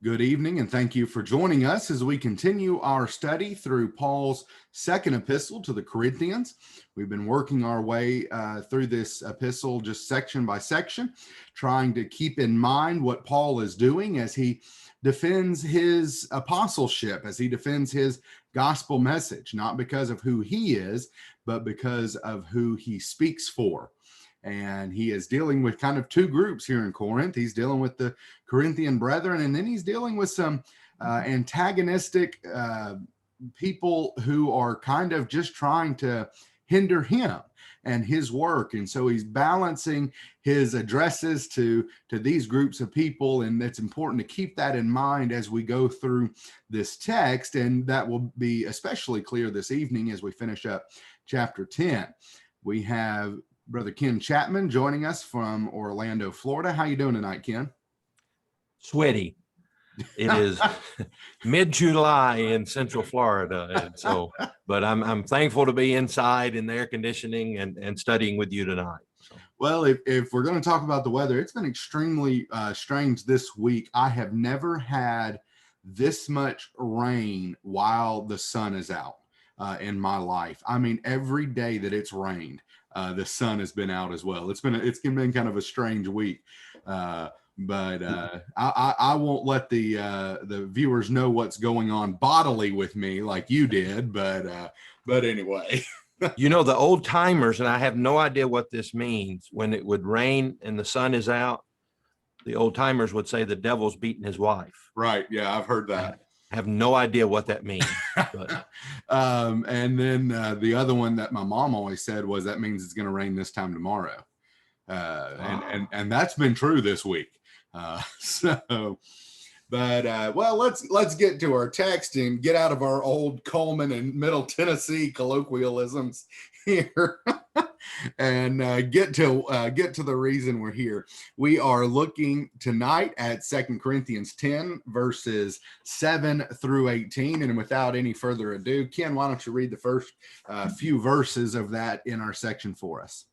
Good evening, and thank you for joining us as we continue our study through Paul's second epistle to the Corinthians. We've been working our way through this epistle just section by section, trying to keep in mind what Paul is doing as he defends his apostleship, as he defends his gospel message, not because of who he is, but because of who he speaks for. And he is dealing with kind of two groups here in Corinth. He's dealing with the Corinthian brethren, and then he's dealing with some antagonistic people who are kind of just trying to hinder him and his work. And so he's balancing his addresses to these groups of people, and it's important to keep that in mind as we go through this text, and that will be especially clear this evening as we finish up chapter 10. We have Brother Ken Chapman joining us from Orlando, Florida. How you doing tonight, Ken? Sweaty. It is mid-July in Central Florida, and so, but I'm thankful to be inside in the air conditioning and studying with you tonight. So. Well, if we're going to talk about the weather, it's been extremely strange this week. I have never had this much rain while the sun is out in my life. I mean, every day that it's rained, the sun has been out as well. It's been kind of a strange week, but I won't let the viewers know what's going on bodily with me like you did. But anyway, you know, the old timers, and I have no idea what this means. When it would rain and the sun is out, the old timers would say the devil's beating his wife. Right? Yeah, I've heard that. I have no idea what that means. But. And then the other one that my mom always said was that means it's going to rain this time tomorrow. And that's been true this week. Well, let's get to our text and get out of our old Coleman and Middle Tennessee colloquialisms here. And get to the reason we're here. We are looking tonight at 2 Corinthians 10, verses 7 through 18. And without any further ado, Ken, why don't you read the first few verses of that in our section for us?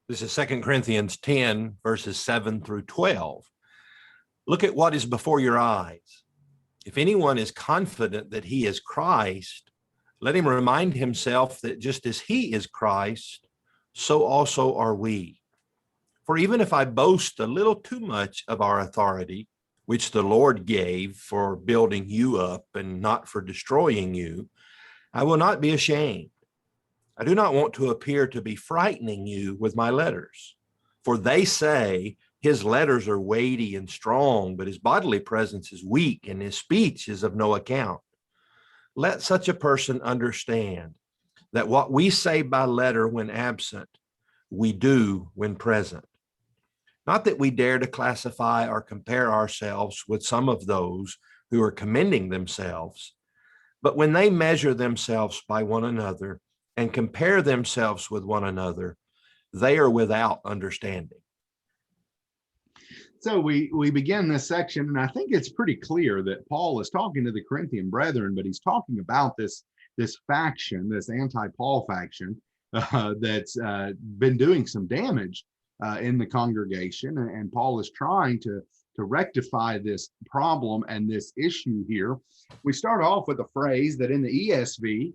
This is 2 Corinthians 10, verses 7 through 12. Look at what is before your eyes. If anyone is confident that he is Christ, let him remind himself that just as he is Christ, so also are we. For even if I boast a little too much of our authority, which the Lord gave for building you up and not for destroying you, I will not be ashamed. I do not want to appear to be frightening you with my letters, for they say his letters are weighty and strong, but his bodily presence is weak and his speech is of no account. Let such a person understand that what we say by letter when absent, we do when present. Not that we dare to classify or compare ourselves with some of those who are commending themselves, but when they measure themselves by one another and compare themselves with one another, they are without understanding. So we begin this section, and I think it's pretty clear that Paul is talking to the Corinthian brethren, but he's talking about this faction, this anti-Paul faction that's been doing some damage in the congregation, and Paul is trying to rectify this problem and this issue here. We start off with a phrase that in the ESV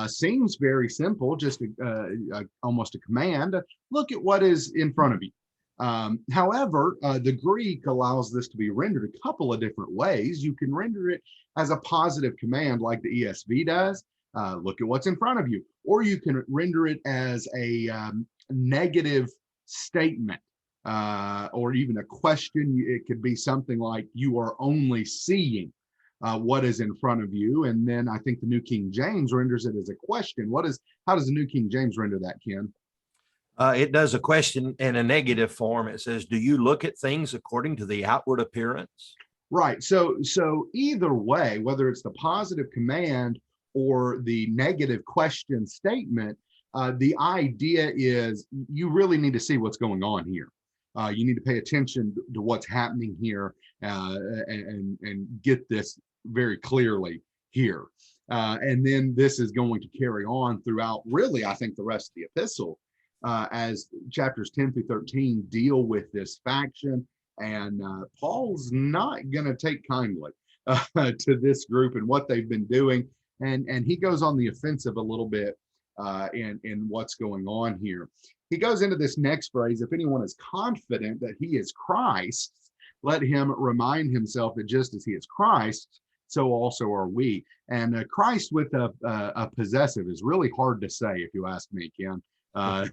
seems very simple, just almost a command. Look at what is in front of you. However, the Greek allows this to be rendered a couple of different ways. You can render it as a positive command like the ESV does. Look at what's in front of you. Or you can render it as a negative statement or even a question. It could be something like, you are only seeing what is in front of you. And then I think the New King James renders it as a question. How does the New King James render that, Ken? It does a question in a negative form. It says, do you look at things according to the outward appearance? Right. So either way, whether it's the positive command or the negative question statement, the idea is you really need to see what's going on here. You need to pay attention to what's happening here and get this very clearly here. And then this is going to carry on throughout, really, I think, the rest of the epistle. As chapters 10 through 13 deal with this faction And Paul's not going to take kindly to this group and what they've been doing. And he goes on the offensive a little bit in what's going on here. He goes into this next phrase: if anyone is confident that he is Christ, let him remind himself that just as he is Christ, so also are we. And Christ with a possessive is really hard to say, if you ask me, Ken.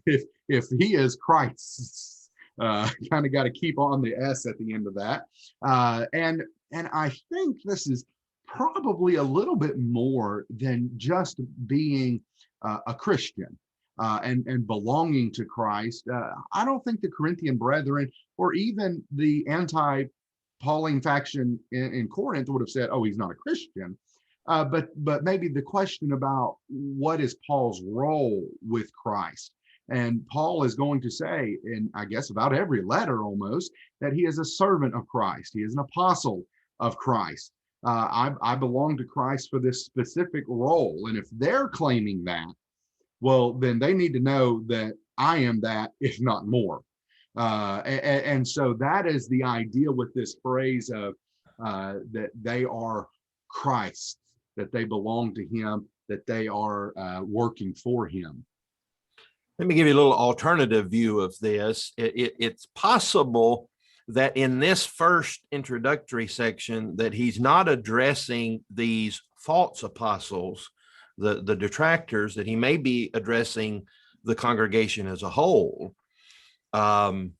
If he is Christ, kind of got to keep on the S at the end of that. And I think this is probably a little bit more than just being a Christian and belonging to Christ. I don't think the Corinthian brethren or even the anti-Pauline faction in Corinth would have said, "Oh, he's not a Christian." But maybe the question about what is Paul's role with Christ. And Paul is going to say, in I guess about every letter almost, that he is a servant of Christ. He is an apostle of Christ. I belong to Christ for this specific role. And if they're claiming that, well, then they need to know that I am that, if not more. And so that is the idea with this phrase of that they are Christ, that they belong to him, that they are working for him. Let me give you a little alternative view of this. It's possible that in this first introductory section that he's not addressing these false apostles, the detractors, that he may be addressing the congregation as a whole, and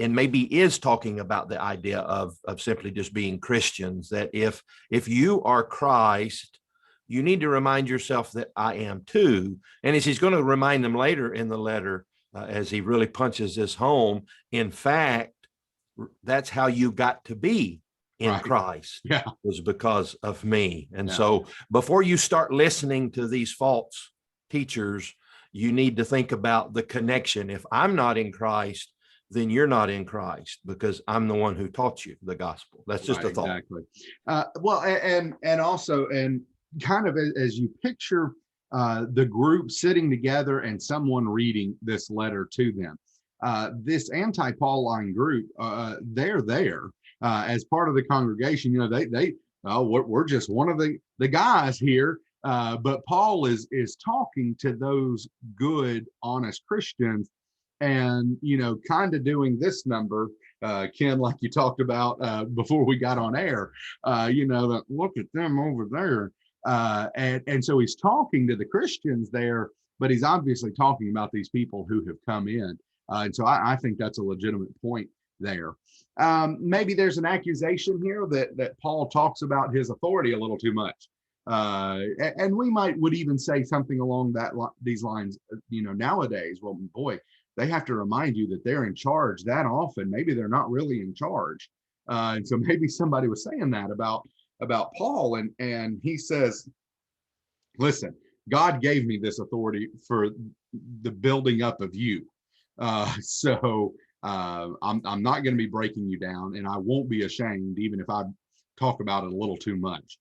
maybe is talking about the idea of simply just being Christians, that if you are Christ, you need to remind yourself that I am too. And as he's going to remind them later in the letter, as he really punches this home, in fact, that's how you got to be in Christ, was because of me. And so before you start listening to these false teachers, you need to think about the connection. If I'm not in Christ, then you're not in Christ, because I'm the one who taught you the gospel. That's just a thought. Exactly. Well, and also, and kind of as you picture the group sitting together and someone reading this letter to them, this anti-Pauline group, they're there as part of the congregation. You know, we're just one of the guys here. But Paul is talking to those good, honest Christians, and, you know, kind of doing this number, Ken, like you talked about before we got on air, you know, look at them over there. And so he's talking to the Christians there, but he's obviously talking about these people who have come in. And so I think that's a legitimate point there. Maybe there's an accusation here that Paul talks about his authority a little too much. And we would even say something along these lines, you know, nowadays. Well, boy, they have to remind you that they're in charge that often. Maybe they're not really in charge. And so maybe somebody was saying that about Paul, and he says, listen, God gave me this authority for the building up of you. So I'm not going to be breaking you down, and I won't be ashamed, even if I talk about it a little too much.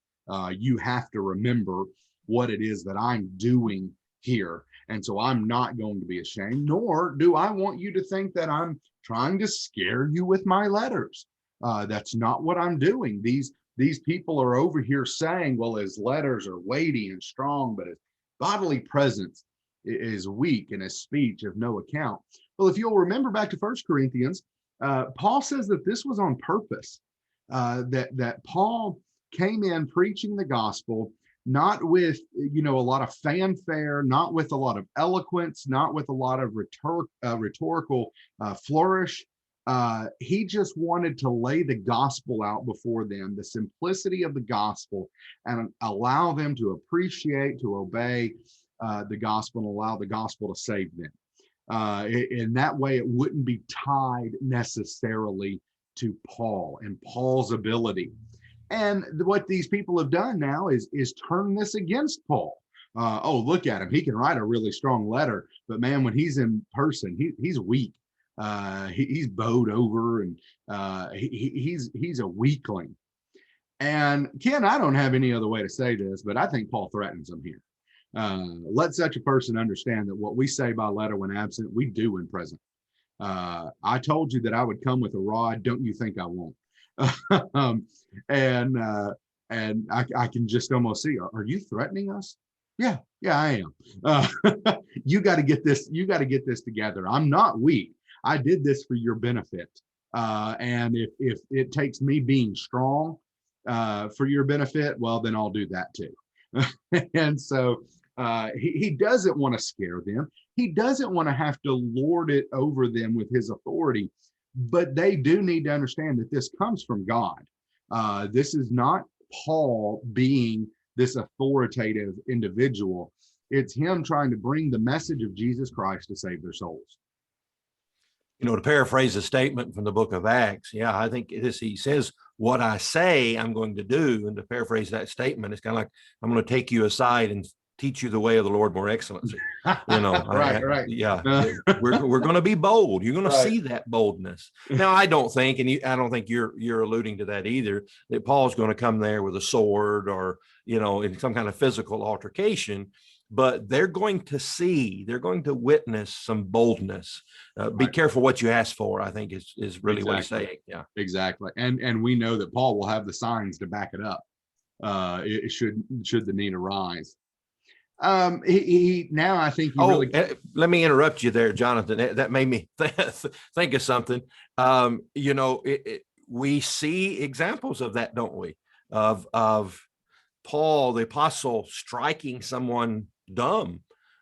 You have to remember what it is that I'm doing here. And so I'm not going to be ashamed, nor do I want you to think that I'm trying to scare you with my letters. That's not what I'm doing. These people are over here saying, well, his letters are weighty and strong, but his bodily presence is weak and his speech of no account. Well, if you'll remember back to 1 Corinthians, Paul says that this was on purpose, that Paul came in preaching the gospel, not with, you know, a lot of fanfare, not with a lot of eloquence, not with a lot of rhetorical flourish. He just wanted to lay the gospel out before them, the simplicity of the gospel, and allow them to appreciate, to obey the gospel, and allow the gospel to save them. In that way, it wouldn't be tied necessarily to Paul and Paul's ability. And what these people have done now is turn this against Paul. Oh, look at him. He can write a really strong letter, but man, when he's in person, he's weak. He's bowed over, and he's a weakling. And Ken, I don't have any other way to say this, but I think Paul threatens him here. Let such a person understand that what we say by letter when absent, we do when present. I told you that I would come with a rod. Don't you think I won't? um, and I can just almost see, are you threatening us? Yeah, I am. You got to get this. You got to get this together. I'm not weak. I did this for your benefit. And if it takes me being strong for your benefit, well, then I'll do that too. And so he doesn't want to scare them. He doesn't want to have to lord it over them with his authority. But they do need to understand that this comes from God. This is not Paul being this authoritative individual. It's him trying to bring the message of Jesus Christ to save their souls. To paraphrase a statement from the book of Acts, I think he says, what I say I'm going to do. And to paraphrase that statement, it's kind of like, I'm going to take you aside and teach you the way of the Lord more excellency. Right. Yeah. We're going to be bold. You're going to see that boldness. Now, I don't think, and I don't think you're alluding to that either, that Paul's going to come there with a sword or, in some kind of physical altercation, but they're going to witness some boldness. Be careful what you ask for, I think is really what he's saying. Yeah, exactly. And we know that Paul will have the signs to back it up. It should the need arise. Now I think let me interrupt you there, Jonathan. That made me think of something. We see examples of that, don't we? Of Paul the apostle striking someone dumb,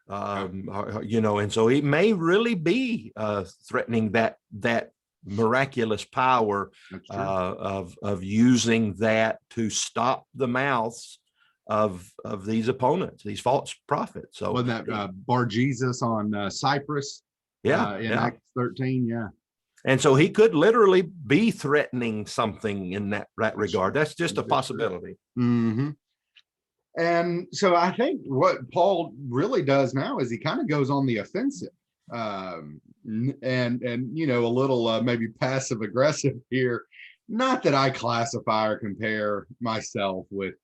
and so it may really be threatening that miraculous power of using that to stop the mouths of these opponents, these false prophets. So wasn't that Bar Jesus on Cyprus? In Acts 13, And so he could literally be threatening something in that regard. That's just a possibility. Mm-hmm. And so I think what Paul really does now is he kind of goes on the offensive, and a little maybe passive aggressive here. Not that I classify or compare myself with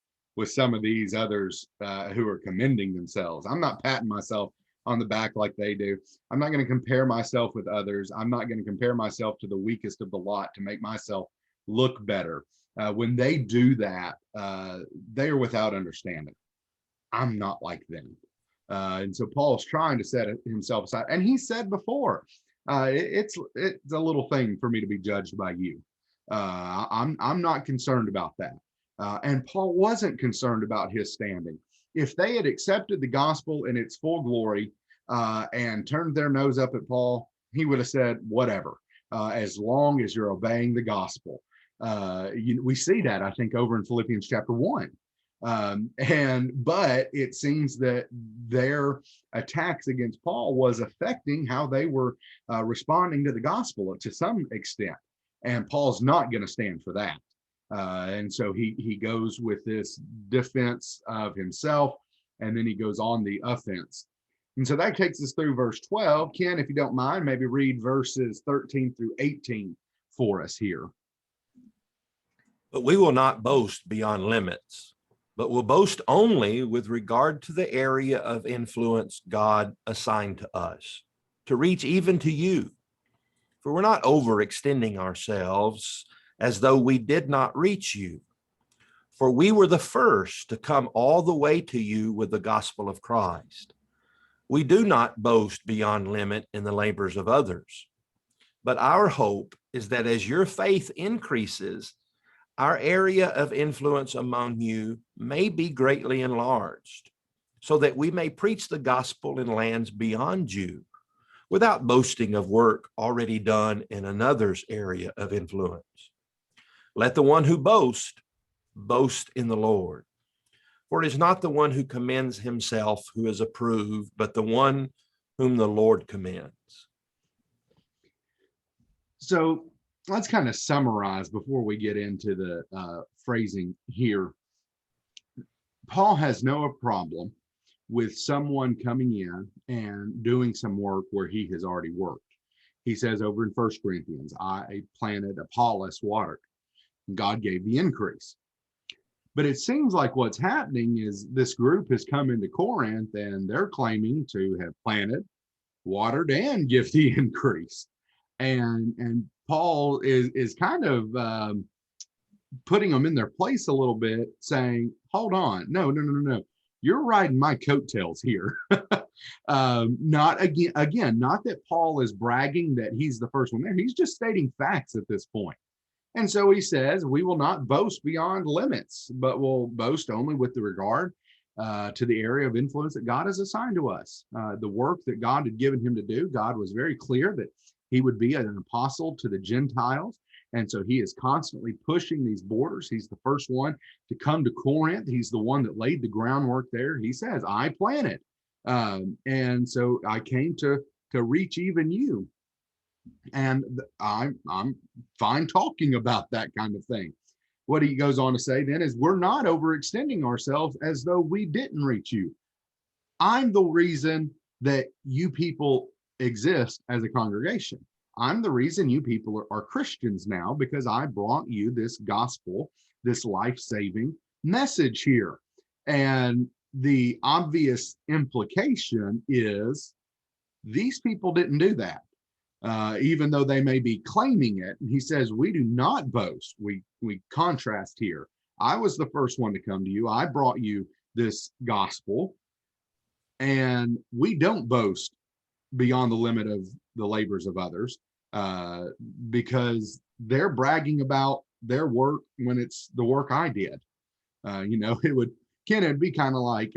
some of these others who are commending themselves. I'm not patting myself on the back like they do. I'm not going to compare myself with others. I'm not going to compare myself to the weakest of the lot to make myself look better. When they do that, they are without understanding. I'm not like them. And so Paul's trying to set himself aside. And he said before, it's a little thing for me to be judged by you. I'm not concerned about that. And Paul wasn't concerned about his standing. If they had accepted the gospel in its full glory and turned their nose up at Paul, he would have said, whatever, as long as you're obeying the gospel. We see that, I think, over in Philippians chapter 1. But it seems that their attacks against Paul was affecting how they were responding to the gospel to some extent. And Paul's not going to stand for that. And so he goes with this defense of himself, and then he goes on the offense. And so that takes us through verse 12. Ken, if you don't mind, maybe read verses 13 through 18 for us here. But we will not boast beyond limits, but will boast only with regard to the area of influence God assigned to us, to reach even to you. For we're not overextending ourselves as though we did not reach you. For we were the first to come all the way to you with the gospel of Christ. We do not boast beyond limit in the labors of others, but our hope is that as your faith increases, our area of influence among you may be greatly enlarged, so that we may preach the gospel in lands beyond you, without boasting of work already done in another's area of influence. Let the one who boasts boast in the Lord. For it is not the one who commends himself who is approved, but the one whom the Lord commends. So let's kind of summarize before we get into the phrasing here. Paul has no problem with someone coming in and doing some work where he has already worked. He says over in 1 Corinthians, I planted, Apollos watered. God gave the increase. But it seems like what's happening is this group has come into Corinth and they're claiming to have planted, watered, and give the increase. And Paul is kind of putting them in their place a little bit, saying, hold on, no, you're riding my coattails here. Not again, not that Paul is bragging that he's the first one there. He's just stating facts at this point. And so he says, we will not boast beyond limits, but will boast only with the regard to the area of influence that God has assigned to us. The work that God had given him to do, God was very clear that he would be an apostle to the Gentiles. And so he is constantly pushing these borders. He's the first one to come to Corinth. He's the one that laid the groundwork there. He says, I planted. And so I came to reach even you. And I'm fine talking about that kind of thing. What he goes on to say then is, we're not overextending ourselves as though we didn't reach you. I'm the reason that you people exist as a congregation. I'm the reason you people are Christians now, because I brought you this gospel, this life-saving message here. And the obvious implication is these people didn't do that. Even though they may be claiming it. And he says, we do not boast. We contrast here. I was the first one to come to you. I brought you this gospel, and we don't boast beyond the limit of the labors of others, because they're bragging about their work when it's the work I did. It'd be kind of like,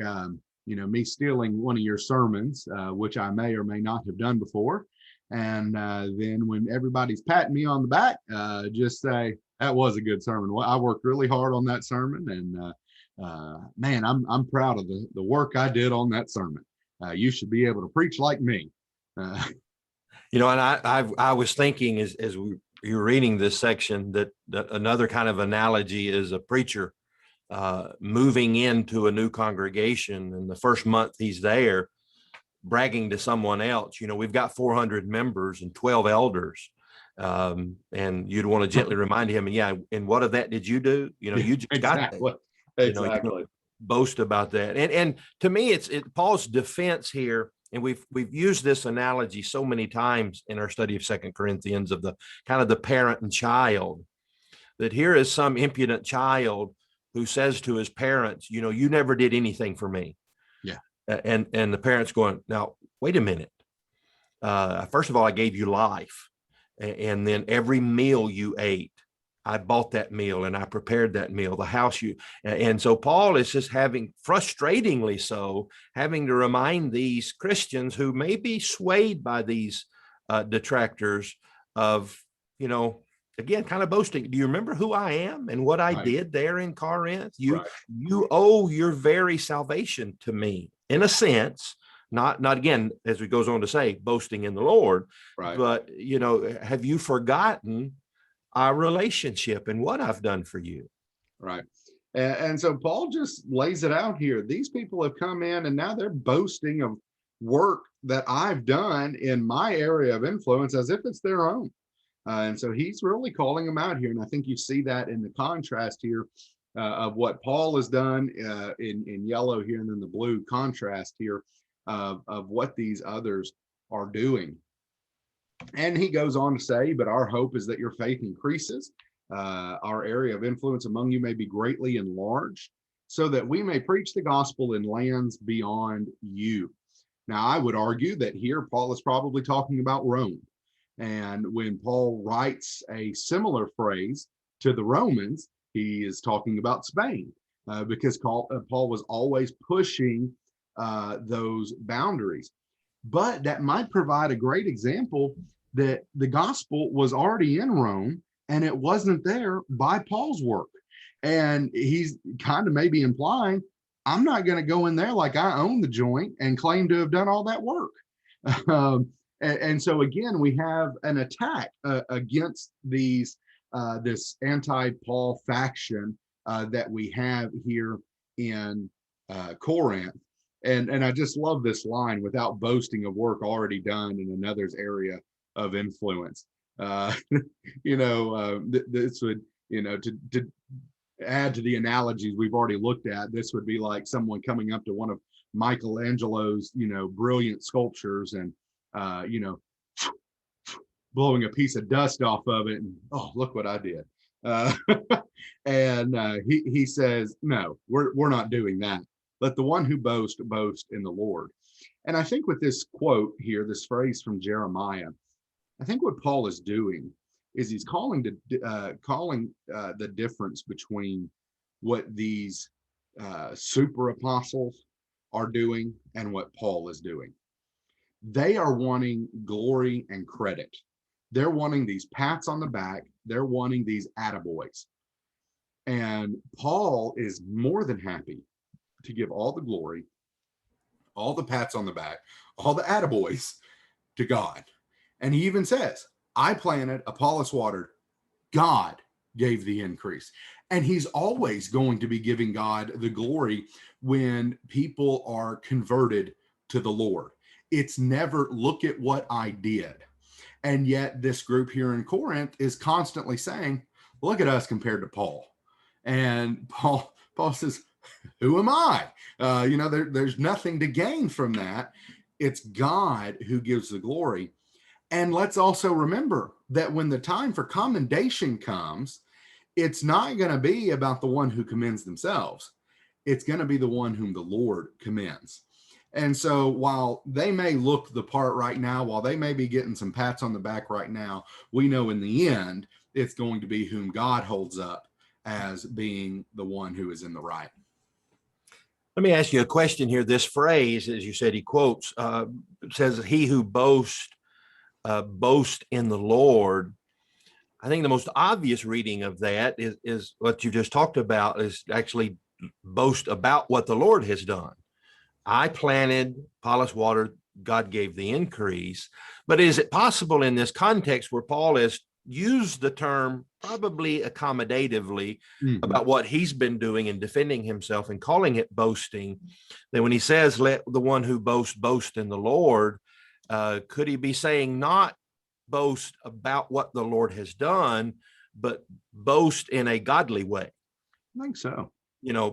me stealing one of your sermons, which I may or may not have done before. And then when everybody's patting me on the back, just say, that was a good sermon. Well, I worked really hard on that sermon, and man, I'm proud of the work I did on that sermon. You should be able to preach like me. And I was thinking as you were reading this section that another kind of analogy is a preacher moving into a new congregation, and the first month he's there, bragging to someone else, we've got 400 members and 12 elders. And you'd want to gently remind him, and what of that did you do? You just exactly. got that. Exactly. Boast about that. And to me, it's Paul's defense here. And we've used this analogy so many times in our study of 2 Corinthians of the kind of the parent and child, that here is some impudent child who says to his parents, you never did anything for me. Yeah. And the parents going, now, wait a minute. First of all, I gave you life. And then every meal you ate, I bought that meal and I prepared that meal, the house and so Paul is just frustratingly so, having to remind these Christians who may be swayed by these detractors of, again, kind of boasting. Do you remember who I am and what I did there in Corinth? You owe your very salvation to me, in a sense, not again, as he goes on to say, boasting in the Lord, but, have you forgotten our relationship and what I've done for you? Right. And so Paul just lays it out here. These people have come in and now they're boasting of work that I've done in my area of influence as if it's their own. And so he's really calling them out here. And I think you see that in the contrast here of what Paul has done in yellow here, and then the blue contrast here of what these others are doing. And he goes on to say, but our hope is that your faith increases. Our area of influence among you may be greatly enlarged, so that we may preach the gospel in lands beyond you. Now, I would argue that here Paul is probably talking about Rome. And when Paul writes a similar phrase to the Romans, he is talking about Spain, because Paul was always pushing those boundaries. But that might provide a great example that the gospel was already in Rome and it wasn't there by Paul's work. And he's kind of maybe implying, I'm not going to go in there like I own the joint and claim to have done all that work. And so again, we have an attack against this anti-Paul faction that we have here in Corinth. And I just love this line, without boasting of work already done in another's area of influence. This would, to add to the analogies we've already looked at, this would be like someone coming up to one of Michelangelo's, brilliant sculptures and, blowing a piece of dust off of it. And, oh, look what I did. He says, no, we're not doing that. Let the one who boast in the Lord. And I think with this quote here, this phrase from Jeremiah, I think what Paul is doing is he's calling the difference between what these super apostles are doing and what Paul is doing. They are wanting glory and credit. They're wanting these pats on the back. They're wanting these attaboys. And Paul is more than happy to give all the glory, all the pats on the back, all the attaboys to God. And he even says, I planted, Apollos watered, God gave the increase. And he's always going to be giving God the glory when people are converted to the Lord. It's never, look at what I did. And yet this group here in Corinth is constantly saying, look at us compared to Paul. And Paul says, who am I? There's nothing to gain from that. It's God who gives the glory. And let's also remember that when the time for commendation comes, it's not going to be about the one who commends themselves. It's going to be the one whom the Lord commends. And so while they may look the part right now, while they may be getting some pats on the back right now, we know in the end, it's going to be whom God holds up as being the one who is in the right. Let me ask you a question here. This phrase, as you said, he quotes, says, he who boast in the Lord. I think the most obvious reading of that is what you just talked about, is actually boast about what the Lord has done. I planted, Apollos watered, God gave the increase. But is it possible in this context where Paul has used the term probably accommodatively about what he's been doing and defending himself and calling it boasting, that when he says, let the one who boasts boast in the Lord, could he be saying not boast about what the Lord has done, but boast in a godly way? I think so.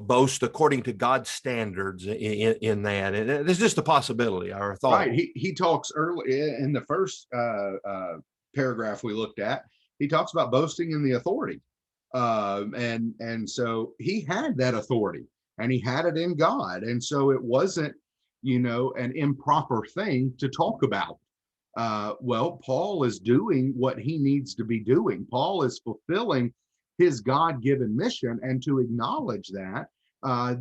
Boast according to God's standards in that. And there's just a possibility or a thought. Right. He talks early in the first paragraph we looked at. He talks about boasting in the authority. And so he had that authority and he had it in God. And so it wasn't, an improper thing to talk about. Well, Paul is doing what he needs to be doing. Paul is fulfilling his God-given mission, and to acknowledge that,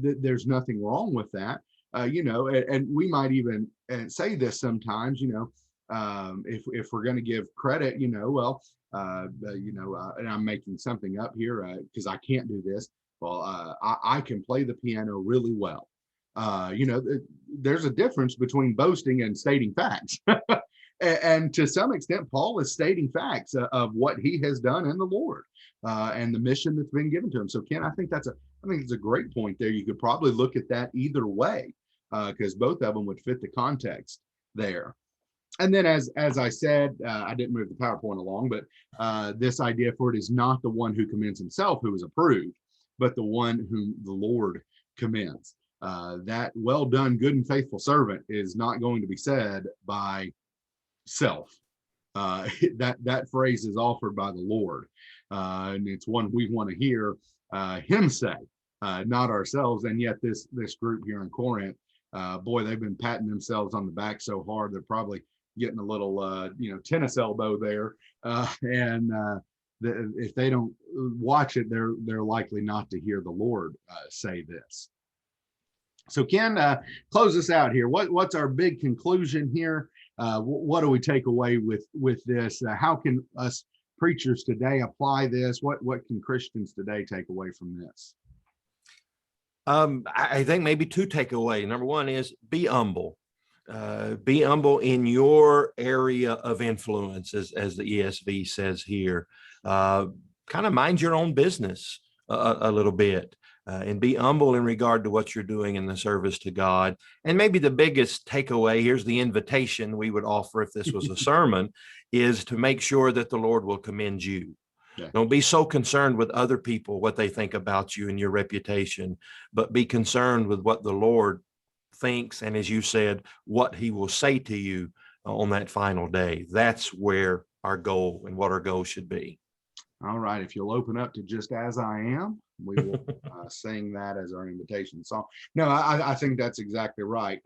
there's nothing wrong with that. And we might even say this sometimes, if we're going to give credit, and I'm making something up here because I can't do this. Well, I can play the piano really well. There's a difference between boasting and stating facts. And to some extent, Paul is stating facts of what he has done in the Lord and the mission that's been given to him. So, Ken, I think it's a great point there. You could probably look at that either way because both of them would fit the context there. And then, as I said, I didn't move the PowerPoint along, but this idea for it is not the one who commends himself who is approved, but the one whom the Lord commends. That well done, good and faithful servant is not going to be said by self. That phrase is offered by the Lord, and it's one we want to hear him say, not ourselves. And yet this group here in Corinth, boy, they've been patting themselves on the back so hard they're probably getting a little tennis elbow there, and if they don't watch it, they're likely not to hear the Lord say this. So Ken, close us out here. What's our big conclusion here? What do we take away with this? How can us preachers today apply this? What can Christians today take away from this? I think maybe two takeaways. Number one is be humble. Be humble in your area of influence, as the ESV says here. Kind of mind your own business a little bit. And be humble in regard to what you're doing in the service to God. And maybe the biggest takeaway, here's the invitation we would offer if this was a sermon, is to make sure that the Lord will commend you. Yeah. Don't be so concerned with other people, what they think about you and your reputation, but be concerned with what the Lord thinks. And as you said, what he will say to you on that final day. That's where our goal and what our goal should be. All right. If you'll open up to Just As I Am, we will sing that as our invitation song. No, I think that's exactly right.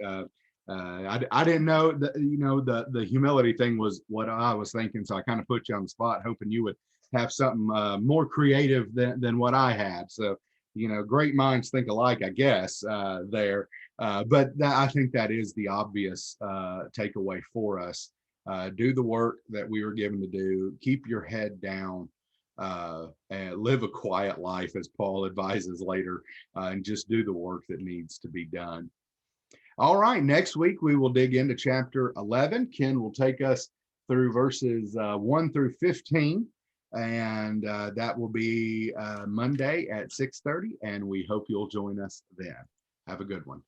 I didn't know that, the humility thing was what I was thinking. So I kind of put you on the spot, hoping you would have something more creative than what I had. So, great minds think alike, I guess, there. But I think that is the obvious takeaway for us. Do the work that we were given to do. Keep your head down. And live a quiet life, as Paul advises later, and just do the work that needs to be done. All right, next week we will dig into chapter 11. Ken will take us through verses 1 through 15, and that will be Monday at 6:30, and we hope you'll join us then. Have a good one.